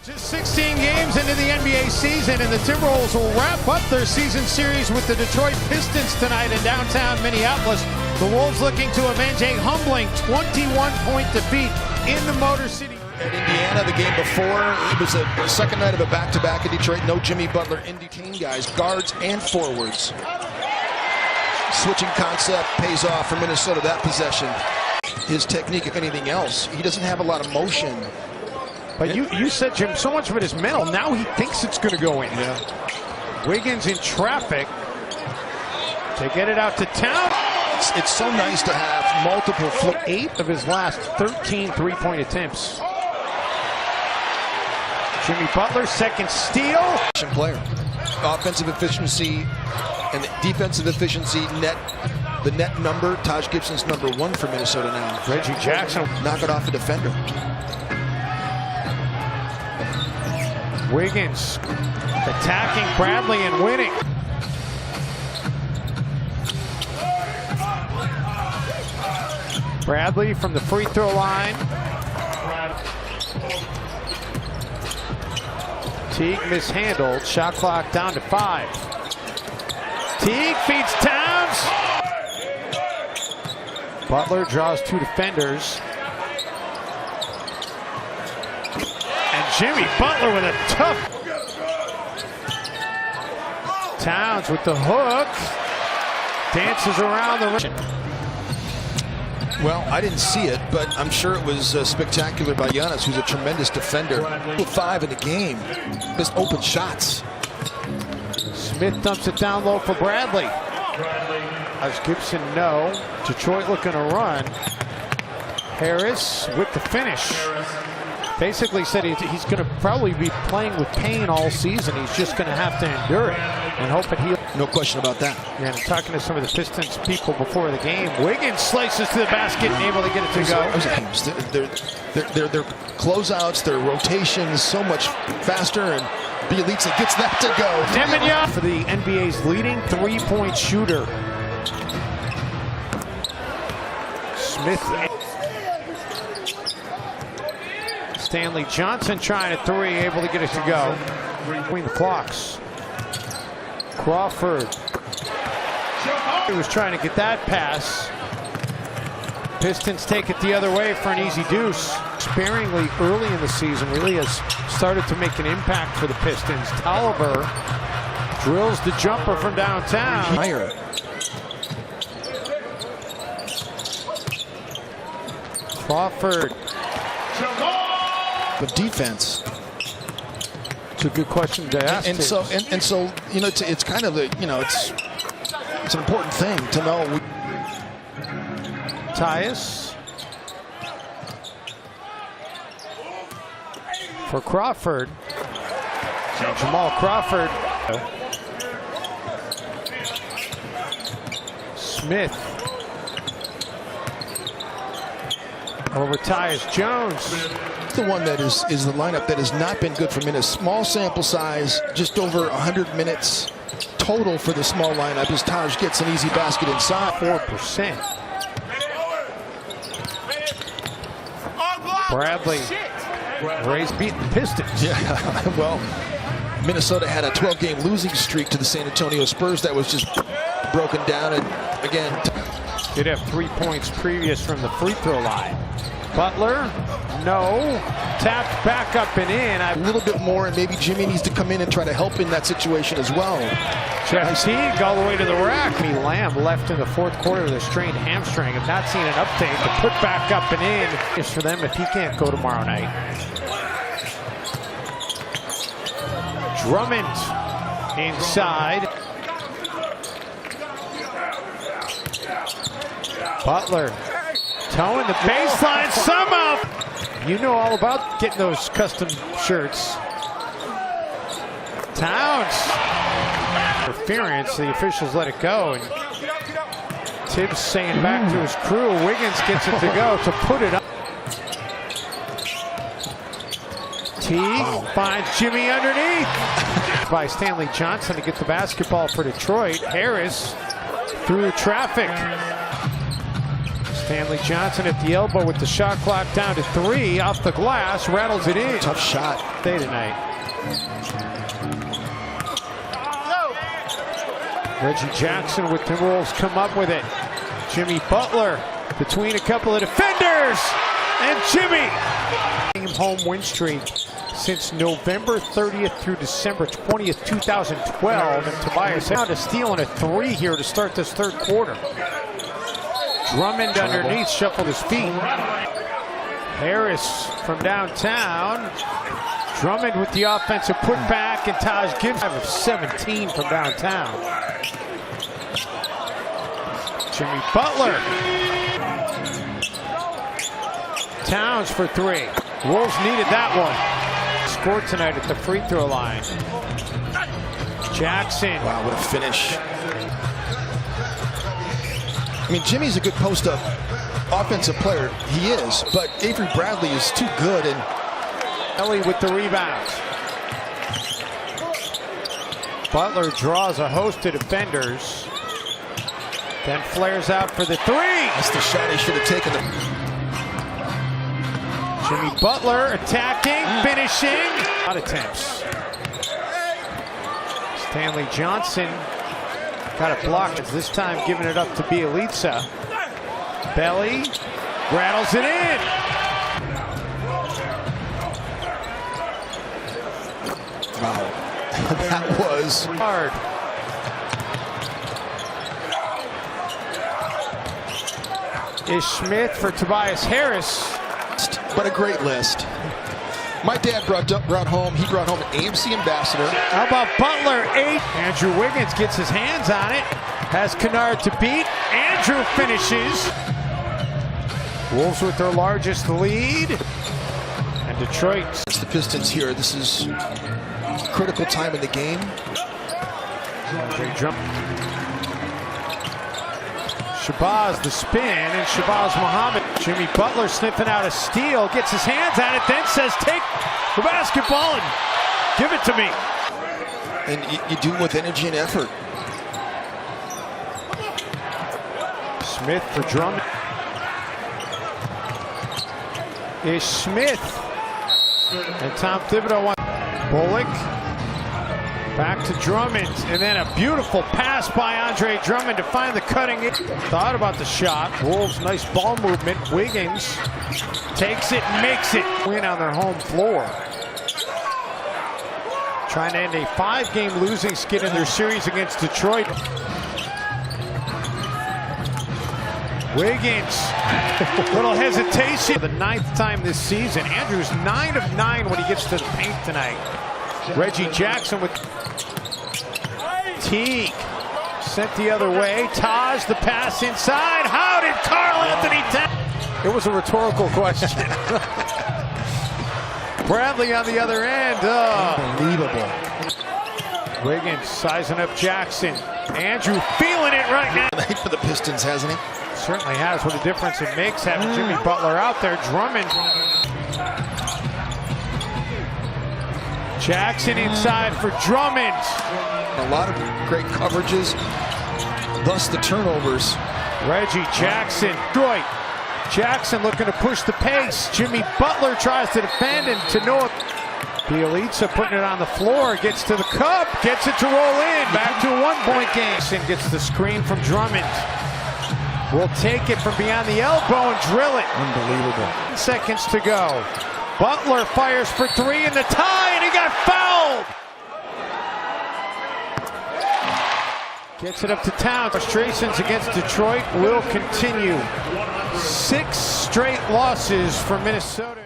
Just 16 games into the NBA season, and the Timberwolves will wrap up their season series with the Detroit Pistons tonight in downtown Minneapolis. The Wolves looking to avenge a humbling 21-point defeat in the Motor City. At Indiana, the game before, it was a second night of a back-to-back in Detroit. No Jimmy Butler. Indy team guys, guards and forwards. Switching concept pays off for Minnesota that possession. His technique, if anything else, he doesn't have a lot of motion. But you said, Jim, so much of it is mental. Now he thinks it's going to go in. Yeah. Wiggins in traffic to get it out to town. It's so nice to have multiple 8 of his last 13 three-point attempts. Jimmy Butler, second steal. Player. Offensive efficiency and defensive efficiency, the net number. Taj Gibson's number 1 for Minnesota now. Reggie Jackson. Knock it off a defender. Wiggins attacking Bradley and winning. Bradley from the free throw line. Teague mishandled. Shot clock down to 5. Teague feeds Towns. Butler draws 2 defenders. And Jimmy Butler with a tough. Towns with the hook. Dances around the rim. Well, I didn't see it, but I'm sure it was spectacular by Giannis, who's a tremendous defender. 5 in the game. Just open shots. Smith dumps it down low for Bradley. As Gibson, no. Detroit looking to run. Harris with the finish. Basically said he's going to probably be playing with pain all season. He's just going to have to endure it and hope it heals. No question about that. Yeah, and talking to some of the Pistons people before the game, Wiggins slices to the basket and able to get it to go. Their closeouts, their rotations, so much faster, and Bielitsa gets that to go. Demignon for the NBA's leading three-point shooter. Smith. Stanley Johnson trying a 3, able to get it to go. Between the clocks. Crawford. He was trying to get that pass. Pistons take it the other way for an easy deuce. Sparingly early in the season, really has started to make an impact for the Pistons. Tolliver drills the jumper from downtown. Crawford. The defense. It's a good question to ask. And so you know, it's kind of it's an important thing to know. Tyus for Crawford. Jamal Crawford. Smith over Tyus Jones. The one that is the lineup that has not been good for minutes. Small sample size, just over 100 minutes total for the small lineup as Taj gets an easy basket inside. 4%. Bradley. Ray's beating the Pistons. Yeah, well, Minnesota had a 12-game losing streak to the San Antonio Spurs that was just broken down. And again, did have 3 points previous from the free throw line. Butler, no. Tapped back up and in. A little bit more, and maybe Jimmy needs to come in and try to help in that situation as well. Jeff Teague all the way to the rack. Lamb left in the fourth quarter with a strained hamstring. I've not seen an update to put back up and in. Just for them if he can't go tomorrow night. Drummond inside. Butler. Towing the baseline somehow. You know all about getting those custom shirts. Towns. Interference. The officials let it go. And Tibbs saying back to his crew. Wiggins gets it to go to put it up. Teague finds Jimmy underneath. By Stanley Johnson to get the basketball for Detroit. Harris through traffic. Stanley Johnson at the elbow with the shot clock down to 3. Off the glass, rattles it in. Tough shot. Day tonight. Reggie Jackson with the Wolves come up with it. Jimmy Butler between a couple of defenders. And Jimmy. Home win streak since November 30th through December 20th, 2012. And Tobias found a steal and a 3 here to start this third quarter. Drummond underneath, shuffled his feet. Harris from downtown. Drummond with the offensive putback, and Taj Gibbs of 17 from downtown. Jimmy Butler. Towns for 3. Wolves needed that one. Scored tonight at the free throw line. Jackson. Wow, what a finish. I mean, Jimmy's a good post-up offensive player. He is, but Avery Bradley is too good. And Ellie with the rebound. Butler draws a host of defenders. Then flares out for the 3. That's the shot he should have taken. Jimmy Butler attacking, finishing. Out attempts. Stanley Johnson got it blocked. This time giving it up to Bielitsa. Belly rattles it in. Wow, that was hard. Is Smith for Tobias Harris. But a great list. My dad brought home an AMC ambassador. How about Butler? 8. Andrew Wiggins gets his hands on it. Has Kennard to beat. Andrew finishes. Wolves with their largest lead. And Detroit. It's the Pistons here. This is critical time in the game. Shabazz the spin, and Shabazz Muhammad. Jimmy Butler sniffing out a steal, gets his hands on it, then says, take the basketball and give it to me. And you do it with energy and effort. Smith for Drummond. Is Smith. And Tom Thibodeau wants Bullock. Back to Drummond, and then a beautiful pass by Andre Drummond to find the cutting. Thought about the shot. Wolves, nice ball movement. Wiggins takes it and makes it. Win on their home floor. Trying to end a 5-game losing skid in their series against Detroit. Wiggins, little hesitation. The 9th time this season. Andrew's 9 of 9 when he gets to the paint tonight. Reggie Jackson with Teague sent the other way. Taj the pass inside. How did Karl Anthony Towns? It was a rhetorical question. Bradley on the other end. Unbelievable. Wiggins sizing up Jackson. Andrew feeling it right now. Night for the Pistons, hasn't he? Certainly has. What a difference it makes having Jimmy Butler out there. Drummond. Jackson inside for Drummond. A lot of great coverages, thus the turnovers. Reggie Jackson. Detroit. Jackson looking to push the pace. Jimmy Butler tries to defend, and to Noah. Bielitsa putting it on the floor. Gets to the cup. Gets it to roll in. Back to a 1-point game. And gets the screen from Drummond. Will take it from beyond the elbow and drill it. Unbelievable. 10 seconds to go. Butler fires for 3 in the tie, and he got fouled. Gets it up to Towns. Frustrations against Detroit will continue. 6 straight losses for Minnesota.